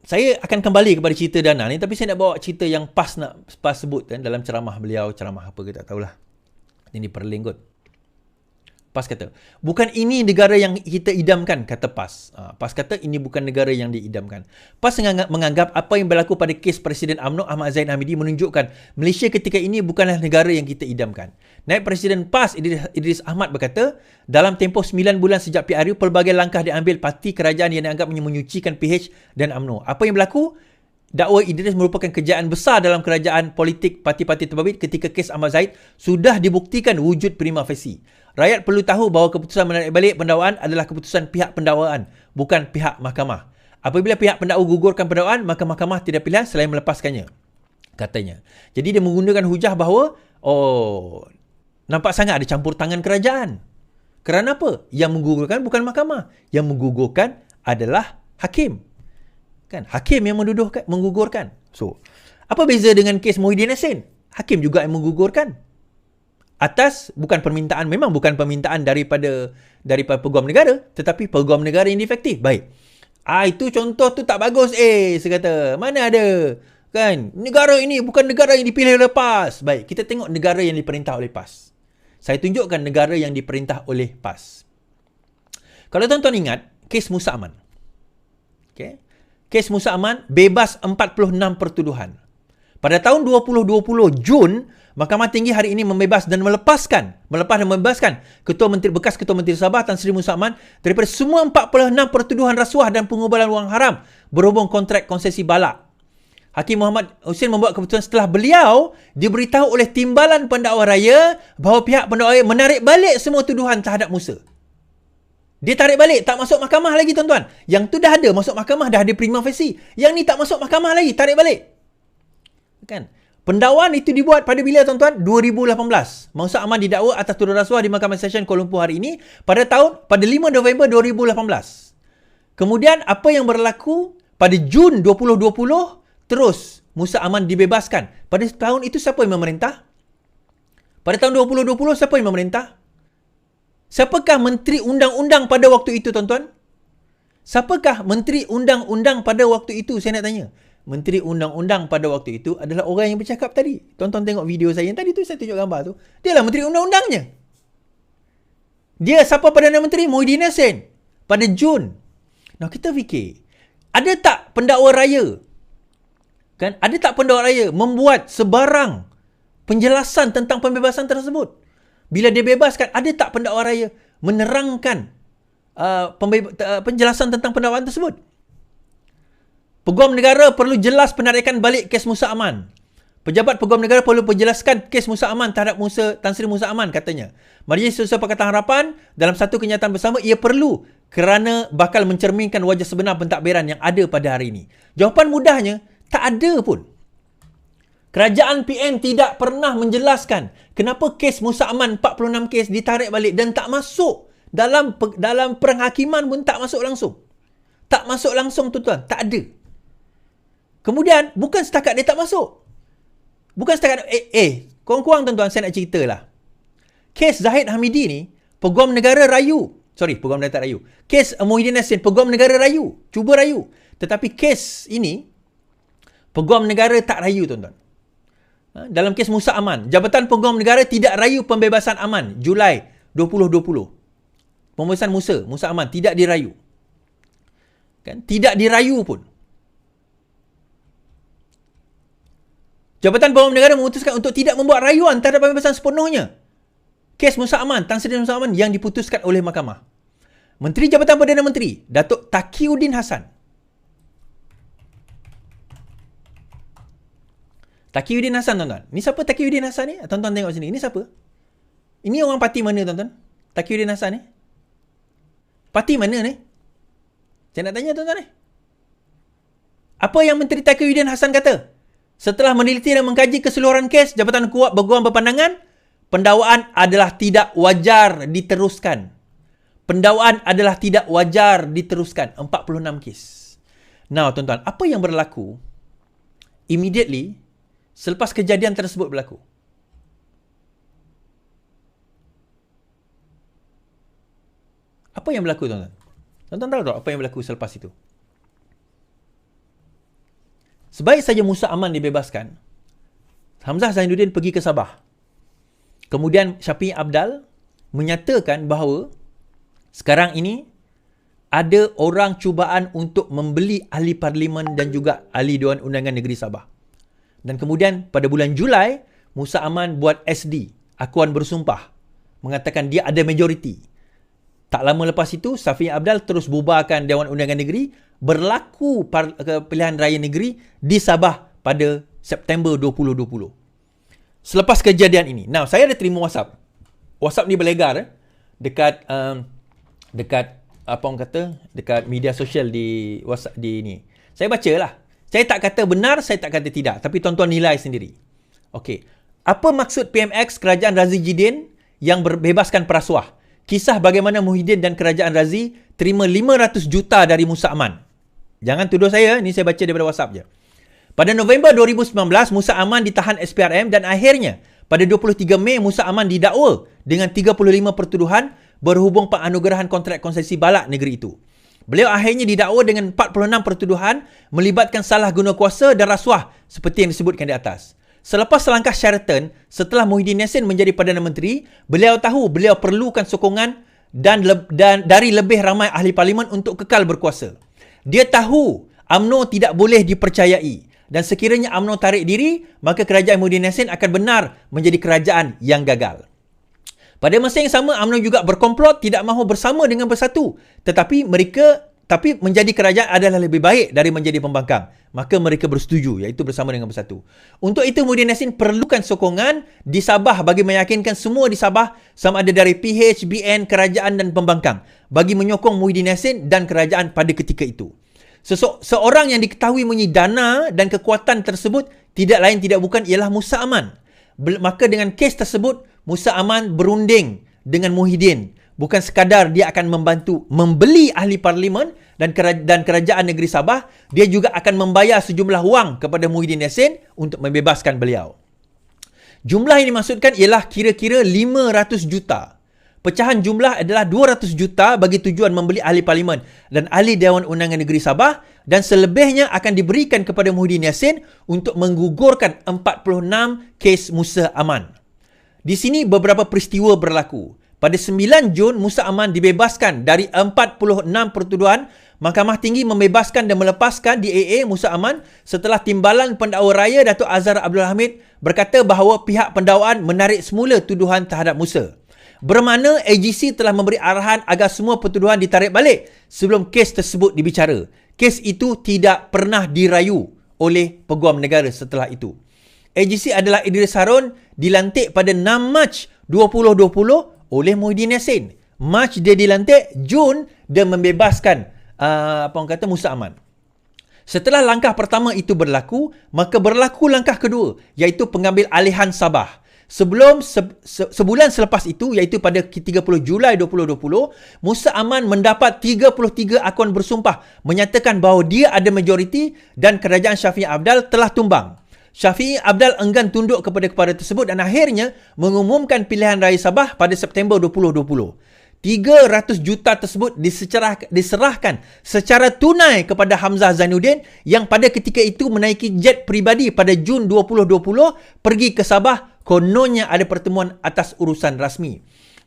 Saya akan kembali kepada cerita dana ni, tapi saya nak bawa cerita yang PAS sebut kan, dalam ceramah beliau, ceramah apa ke tak tahulah. Ini perling kot. PAS kata, bukan ini negara yang kita idamkan, kata PAS. PAS kata ini bukan negara yang diidamkan. PAS menganggap apa yang berlaku pada kes Presiden UMNO Ahmad Zaid Hamidi menunjukkan Malaysia ketika ini bukanlah negara yang kita idamkan. Naib Presiden PAS Idris Ahmad berkata, dalam tempoh 9 bulan sejak PRU, pelbagai langkah diambil parti kerajaan yang dianggap menyucikan PH dan UMNO. Apa yang berlaku? Dakwa Idris merupakan kejayaan besar dalam kerajaan politik parti-parti terbabit ketika kes Ahmad Zaid sudah dibuktikan wujud prima facie. Rakyat perlu tahu bahawa keputusan menarik balik pendakwaan adalah keputusan pihak pendakwaan, bukan pihak mahkamah. Apabila pihak pendakwa gugurkan pendakwaan, maka mahkamah tidak pilihan selain melepaskannya, katanya. Jadi dia menggunakan hujah bahawa, nampak sangat ada campur tangan kerajaan. Kerana apa? Yang menggugurkan bukan mahkamah. Yang menggugurkan adalah hakim. Kan? Hakim yang menggugurkan. So, apa beza dengan kes Muhyiddin Yassin? Hakim juga yang menggugurkan. Atas memang bukan permintaan daripada peguam negara, tetapi peguam negara yang defektif. Baik. Itu contoh tu tak bagus. Saya kata, mana ada? Kan? Negara ini bukan negara yang dipilih oleh PAS. Baik, kita tengok negara yang diperintah oleh PAS. Saya tunjukkan negara yang diperintah oleh PAS. Kalau tuan-tuan ingat, kes Musa Aman. Okay? Kes Musa Aman bebas 46 pertuduhan. Pada tahun 2020 Jun, Mahkamah Tinggi hari ini melepas dan membebaskan bekas Ketua Menteri Sabah Tan Sri Musa Aman daripada semua 46 pertuduhan rasuah dan pengubalan wang haram berhubung kontrak konsesi balak. Hakim Muhammad Hussein membuat keputusan setelah beliau diberitahu oleh Timbalan Pendakwa Raya bahawa pihak pendakwa raya menarik balik semua tuduhan terhadap Musa. Dia tarik balik, tak masuk mahkamah lagi tuan-tuan. Yang tu dah ada, masuk mahkamah dah ada prima facie. Yang ni tak masuk mahkamah lagi, tarik balik. Kan? Pendakwaan itu dibuat pada bila tuan-tuan? 2018. Musa Aman didakwa atas tuduhan rasuah di Mahkamah Session Kuala Lumpur hari ini pada 5 November 2018. Kemudian apa yang berlaku pada Jun 2020, terus Musa Aman dibebaskan. Pada tahun itu siapa yang memerintah? Pada tahun 2020 siapa yang memerintah? Siapakah Menteri Undang-Undang pada waktu itu tuan-tuan? Siapakah Menteri Undang-Undang pada waktu itu? Saya nak tanya. Menteri Undang-Undang pada waktu itu adalah orang yang bercakap tadi. Tuan-tuan tengok video saya yang tadi tu, saya tunjuk gambar tu. Dia lah Menteri Undang-Undangnya. Dia siapa Perdana Menteri? Muhyiddin Yassin. Pada Jun. Nah, kita fikir, ada tak pendakwa raya? Kan? Ada tak pendakwa raya membuat sebarang penjelasan tentang pembebasan tersebut? Bila dia bebaskan, ada tak pendakwa raya menerangkan penjelasan tentang pendakwaan tersebut? Peguam negara perlu jelas penarikan balik kes Musa Aman. Pejabat Peguam negara perlu menjelaskan kes Musa Aman terhadap Tan Sri Musa Aman, katanya. Majlis Sosial Pakatan Harapan dalam satu kenyataan bersama, ia perlu kerana bakal mencerminkan wajah sebenar pentadbiran yang ada pada hari ini. Jawapan mudahnya, tak ada pun. Kerajaan PN tidak pernah menjelaskan kenapa kes Musa Aman 46 kes ditarik balik dan tak masuk dalam penghakiman pun tak masuk langsung. Tak masuk langsung tuan-tuan, tak ada. Kemudian bukan setakat dia tak masuk. Bukan setakat kurang-kurang tuan-tuan saya nak ceritalah. Kes Zahid Hamidi ni Peguam Negara rayu. Peguam Negara tak rayu. Kes Muhyiddin Yassin Peguam Negara rayu, cuba rayu. Tetapi kes ini Peguam Negara tak rayu tuan-tuan. Dalam kes Musa Aman, Jabatan Peguam Negara tidak rayu pembebasan Aman Julai 2020. Pembebasan Musa Aman tidak dirayu. Kan? Tidak dirayu pun. Jabatan Peguam Negara memutuskan untuk tidak membuat rayuan terhadap pembebasan sepenuhnya kes Musa Aman, Tan Sri Musa Aman yang diputuskan oleh mahkamah. Menteri Jabatan Perdana Menteri, Datuk Taqiyuddin Hassan. Taqiyuddin Hassan tuan-tuan. Ni siapa Taqiyuddin Hassan ni? Tuan-tuan tengok sini. Ini siapa? Ini orang parti mana tuan-tuan? Taqiyuddin Hassan ni? Parti mana ni? Saya nak tanya tuan-tuan ni. Apa yang Menteri Taqiyuddin Hassan kata? Setelah meneliti dan mengkaji keseluruhan kes, Jabatan Kuat Peguam berpandangan pendakwaan adalah tidak wajar diteruskan. Pendakwaan adalah tidak wajar diteruskan. 46 kes. Now, tuan-tuan, apa yang berlaku immediately selepas kejadian tersebut berlaku? Apa yang berlaku, tuan-tuan? Tuan-tuan tahu tak apa yang berlaku selepas itu? Sebaik saja Musa Aman dibebaskan, Hamzah Zainuddin pergi ke Sabah. Kemudian Syafiee Apdal menyatakan bahawa sekarang ini ada orang cubaan untuk membeli ahli parlimen dan juga ahli Dewan Undangan Negeri Sabah. Dan kemudian pada bulan Julai, Musa Aman buat SD, akuan bersumpah, mengatakan dia ada majoriti. Tak lama lepas itu, Syafiee Apdal terus bubarkan Dewan Undangan Negeri, berlaku pilihan raya negeri di Sabah pada September 2020. Selepas kejadian ini. Now, saya ada terima WhatsApp. WhatsApp ni berlegar dekat apa orang kata, dekat media sosial di WhatsApp di ni. Saya bacalah. Saya tak kata benar, saya tak kata tidak, tapi tuan-tuan nilai sendiri. Okey. Apa maksud PMX Kerajaan Razi Jidin yang berbebaskan perasuah? Kisah bagaimana Muhyiddin dan Kerajaan Razi terima 500 juta dari Musa Aman. Jangan tuduh saya, ni saya baca daripada WhatsApp je. Pada November 2019, Musa Aman ditahan SPRM dan akhirnya pada 23 Mei, Musa Aman didakwa dengan 35 pertuduhan berhubung penganugerahan kontrak konsesi balak negeri itu. Beliau akhirnya didakwa dengan 46 pertuduhan melibatkan salah guna kuasa dan rasuah seperti yang disebutkan di atas. Selepas selangkah Sheraton, setelah Muhyiddin Yassin menjadi Perdana Menteri, beliau tahu beliau perlukan sokongan dan dari lebih ramai ahli parlimen untuk kekal berkuasa. Dia tahu UMNO tidak boleh dipercayai dan sekiranya UMNO tarik diri, maka kerajaan Muhyiddin Yassin akan benar menjadi kerajaan yang gagal. Pada masa yang sama, UMNO juga berkomplot tidak mahu bersama dengan Bersatu. Tapi menjadi kerajaan adalah lebih baik dari menjadi pembangkang. Maka mereka bersetuju, iaitu bersama dengan Bersatu. Untuk itu, Muhyiddin Yassin perlukan sokongan di Sabah bagi meyakinkan semua di Sabah sama ada dari PH, BN, kerajaan dan pembangkang bagi menyokong Muhyiddin Yassin dan kerajaan pada ketika itu. Seorang yang diketahui mempunyai dana dan kekuatan tersebut tidak lain tidak bukan ialah Musa Aman. Maka dengan kes tersebut, Musa Aman berunding dengan Muhyiddin. Bukan sekadar dia akan membantu membeli ahli parlimen dan kerajaan negeri Sabah, dia juga akan membayar sejumlah wang kepada Muhyiddin Yassin untuk membebaskan beliau. Jumlah yang dimaksudkan ialah kira-kira 500 juta. Pecahan jumlah adalah 200 juta bagi tujuan membeli ahli parlimen dan ahli Dewan Undangan Negeri Sabah dan selebihnya akan diberikan kepada Muhyiddin Yassin untuk menggugurkan 46 kes Musa Aman. Di sini beberapa peristiwa berlaku. Pada 9 Jun, Musa Aman dibebaskan dari 46 pertuduhan. Mahkamah Tinggi membebaskan dan melepaskan DAA Musa Aman setelah Timbalan Pendakwa Raya Datuk Azhar Abdul Hamid berkata bahawa pihak pendakwaan menarik semula tuduhan terhadap Musa. Bermakna AGC telah memberi arahan agar semua pertuduhan ditarik balik sebelum kes tersebut dibicara. Kes itu tidak pernah dirayu oleh Peguam Negara setelah itu. AGC adalah Idris Harun, dilantik pada 6 Mac 2020 oleh Muhyiddin Yassin. Mac dia dilantik, Jun dia membebaskan Musa Aman. Setelah langkah pertama itu berlaku, maka berlaku langkah kedua, iaitu pengambil alihan Sabah. Sebulan selepas itu, iaitu pada 30 Julai 2020, Musa Aman mendapat 33 akuan bersumpah menyatakan bahawa dia ada majoriti dan kerajaan Syafiee Apdal telah tumbang. Syafiee Apdal enggan tunduk kepada tersebut dan akhirnya mengumumkan pilihan raya Sabah pada September 2020. 300 juta tersebut diserahkan secara tunai kepada Hamzah Zainuddin yang pada ketika itu menaiki jet peribadi pada Jun 2020 pergi ke Sabah, kononnya ada pertemuan atas urusan rasmi.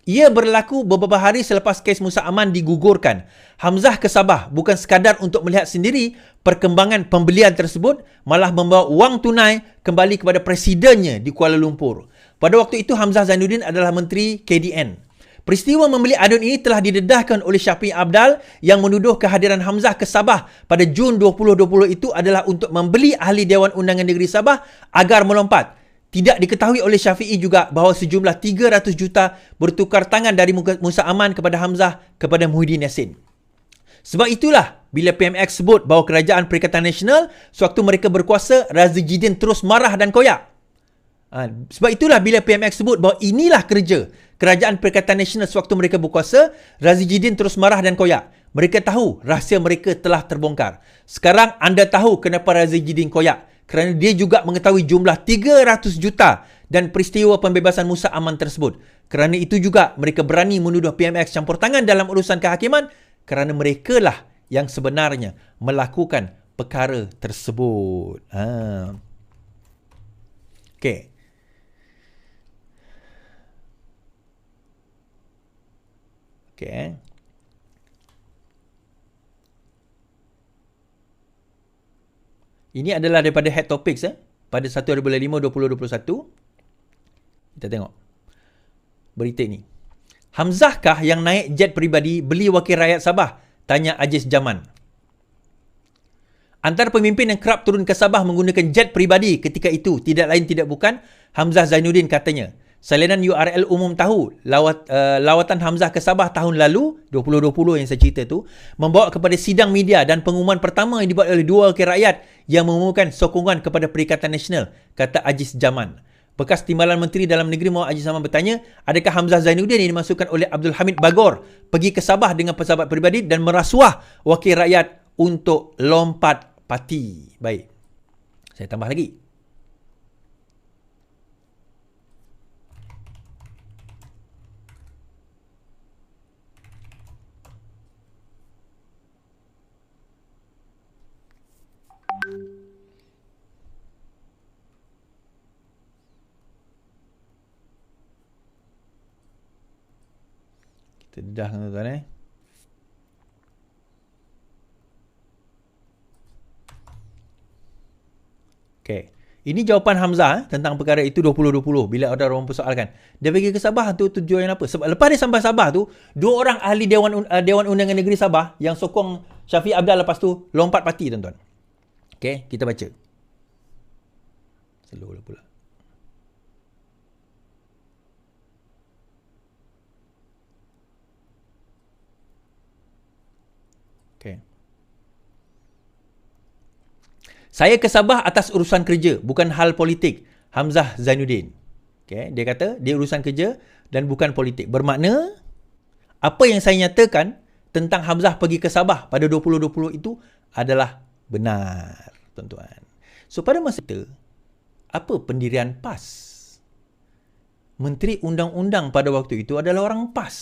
Ia berlaku beberapa hari selepas kes Musa Aman digugurkan. Hamzah ke Sabah bukan sekadar untuk melihat sendiri perkembangan pembelian tersebut, malah membawa wang tunai kembali kepada presidennya di Kuala Lumpur. Pada waktu itu Hamzah Zainuddin adalah Menteri KDN. Peristiwa membeli adun ini telah didedahkan oleh Syafiee Apdal yang menuduh kehadiran Hamzah ke Sabah pada Jun 2020 itu adalah untuk membeli ahli Dewan Undangan Negeri Sabah agar melompat. Tidak diketahui oleh Syafiee juga bahawa sejumlah 300 juta bertukar tangan dari Musa Aman kepada Hamzah kepada Muhyiddin Yassin. Sebab itulah bila PMX sebut bahawa Kerajaan Perikatan Nasional sewaktu mereka berkuasa, Razijidin terus marah dan koyak. Sebab itulah bila PMX sebut bahawa inilah kerja Kerajaan Perikatan Nasional sewaktu mereka berkuasa, Razijidin terus marah dan koyak. Mereka tahu rahsia mereka telah terbongkar. Sekarang anda tahu kenapa Razijidin koyak. Kerana dia juga mengetahui jumlah 300 juta dan peristiwa pembebasan Musa Aman tersebut. Kerana itu juga mereka berani menuduh PMX campur tangan dalam urusan kehakiman kerana mereka lah yang sebenarnya melakukan perkara tersebut. Okey. Okey. Ini adalah daripada Head Topics pada 1 bulan 5 2021. Kita tengok berita ni. Hamzah kah yang naik jet peribadi beli wakil rakyat Sabah? Tanya Aziz Zaman. Antara pemimpin yang kerap turun ke Sabah menggunakan jet peribadi ketika itu tidak lain tidak bukan Hamzah Zainuddin katanya. Salinan URL umum tahu lawatan Hamzah ke Sabah tahun lalu 2020 yang saya cerita tu membawa kepada sidang media dan pengumuman pertama yang dibuat oleh dua wakil rakyat yang mengumumkan sokongan kepada Perikatan Nasional, kata Aziz Zaman. Bekas Timbalan Menteri Dalam Negeri Muhammad Aziz Zaman bertanya, adakah Hamzah Zainuddin yang dimasukkan oleh Abdul Hamid Bagor pergi ke Sabah dengan pesawat peribadi dan merasuah wakil rakyat untuk lompat parti? Baik, saya tambah lagi. Kita dah tuan-tuan Okey. Ini jawapan Hamzah tentang perkara itu 2020 bila ada orang persoalkan. Dia pergi ke Sabah tu tujuan apa? Sebab lepas dia sampai Sabah tu, dua orang ahli Dewan Undangan Negeri Sabah yang sokong Syafiq Abdal lepas tu lompat parti tuan-tuan. Okey, kita baca. Slow lah pula. Okay. Saya ke Sabah atas urusan kerja, bukan hal politik. Hamzah Zainuddin. Okay. Dia kata, dia urusan kerja dan bukan politik. Bermakna, apa yang saya nyatakan tentang Hamzah pergi ke Sabah pada 2020 itu adalah benar, tuan-tuan. So, pada masa itu, apa pendirian PAS? Menteri Undang-Undang pada waktu itu adalah orang PAS.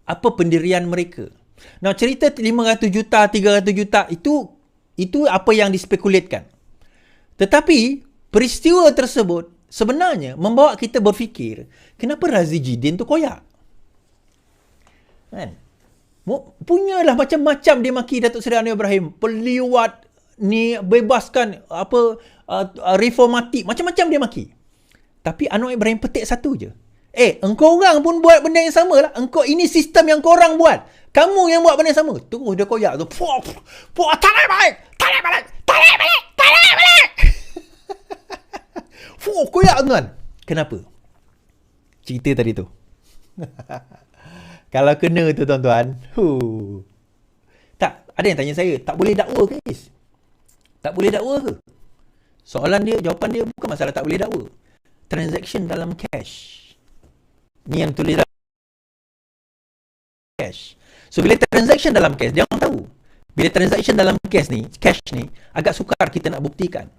Apa pendirian mereka? Nah, cerita 500 juta, 300 juta itu apa yang dispekulatkan. Tetapi peristiwa tersebut sebenarnya membawa kita berfikir, kenapa Razijidin tu koyak? Kan? Punyalah macam-macam dia maki Datuk Seri Anwar Ibrahim, peliwat ni, bebaskan reformatik, macam-macam dia maki. Tapi Anwar Ibrahim petik satu je. Engkau orang pun buat benda yang sama lah. Ini sistem yang korang buat. Kamu yang buat benda yang sama. Terus dia koyak tu. Tarik balik. Koyak tuan. Kenapa? Cerita tadi tu. Kalau kena tu tuan-tuan. Tak, ada yang tanya saya, tak boleh dakwa ke Is? Tak boleh dakwa ke? Jawapan dia bukan masalah tak boleh dakwa. Transaction dalam cash. Ni yang tulis dalam cash. So, bila transaction dalam cash, dia orang tahu. Bila transaction dalam cash ni, agak sukar kita nak buktikan.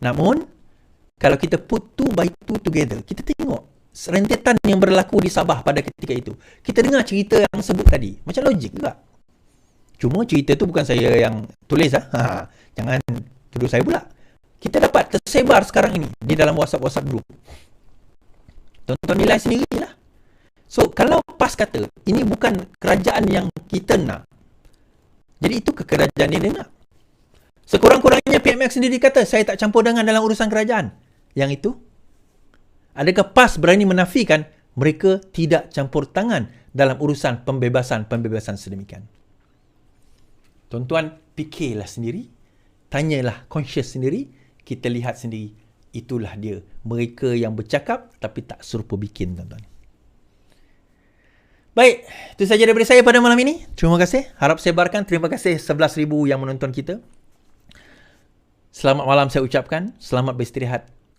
Namun, kalau kita put two by two together, kita tengok rentetan yang berlaku di Sabah pada ketika itu. Kita dengar cerita yang sebut tadi. Macam logik juga. Cuma cerita tu bukan saya yang tulis. Jangan tuduh saya pula. Kita dapat tersebar sekarang ini di dalam WhatsApp group. Tonton nilai sendirilah. So, kalau PAS kata, ini bukan kerajaan yang kita nak. Jadi, itu kerajaan yang dia nak. Sekurang-kurangnya PMX sendiri kata, saya tak campur tangan dalam urusan kerajaan. Yang itu, adakah PAS berani menafikan mereka tidak campur tangan dalam urusan pembebasan sedemikian? Tuan-tuan, fikirlah sendiri. Tanyalah conscious sendiri. Kita lihat sendiri. Itulah dia. Mereka yang bercakap tapi tak serupa bikin, tuan-tuan. Baik, itu saja daripada saya pada malam ini. Terima kasih. Harap sebarkan. Terima kasih 11,000 yang menonton kita. Selamat malam saya ucapkan. Selamat beristirahat.